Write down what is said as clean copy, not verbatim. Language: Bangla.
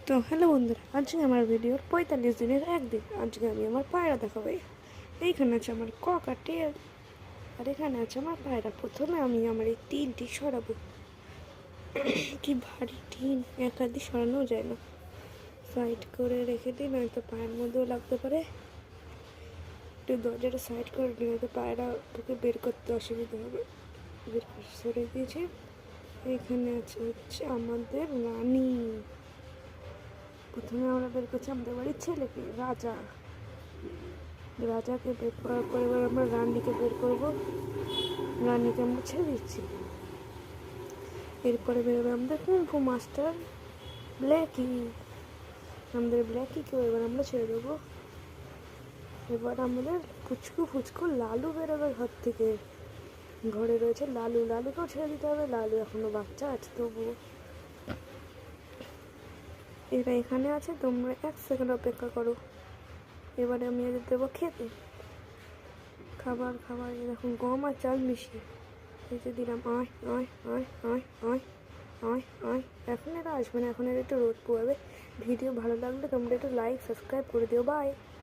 তো হ্যালো বন্ধুরা, আজকে আমার ভিডিওর 45 দিনের একদিন। আজকে আমি আমার পায়রা দেখাবো। এইখানে আছে আমার কক আর টেল, আর এখানে আছে আমার পায়রা। প্রথমে আমি আমার এই টিনটি সরাবো। কি ভারী টিন, একা দিয়ে সরানো যায় না। সাইড করে রেখে দিই, নয়তো পায়ের মধ্যেও লাগতে পারে। একটু দরজাটা সাইড করে দিই, নয়তো পায়রাটাকে বের করতে অসুবিধা হবে। বের করে সরে দিয়েছি। এইখানে হচ্ছে আমাদের রানী। প্রথমে আমরা বের করছি আমাদের বাড়ির ছেলেকে, রাজাকে বের করার পর এবার আমরা রানীকে বের করবো। রানীকে আমরা ছেড়ে দিচ্ছি। এরপরে বেরোবে আমাদের কুম্ফু মাস্টার ব্ল্যাকি। আমাদের ব্ল্যাকিকেও এবার আমরা ছেড়ে দেবো। এবার আমাদের ফুচকু লালু বেরোবে ঘর থেকে। ঘরে রয়েছে লালুকেও ছেড়ে দিতে হবে। লালু এখনো বাচ্চা আছে তবুও। এরা এখানে আছে, তোমরা 1 সেকেন্ড অপেক্ষা করো। এবারে আমি এদের দেবো খেতে। খাবার এরকম গম আর চাল মিশিয়ে এই যে দিলাম। আয় আয় আয় আয় আয় আয় আয়। এখন এরা আসবে না, এখন এরা একটু রোদ পোয়াবে। ভিডিও ভালো লাগলে তোমরা একটু লাইক সাবস্ক্রাইব করে দিও। বাই।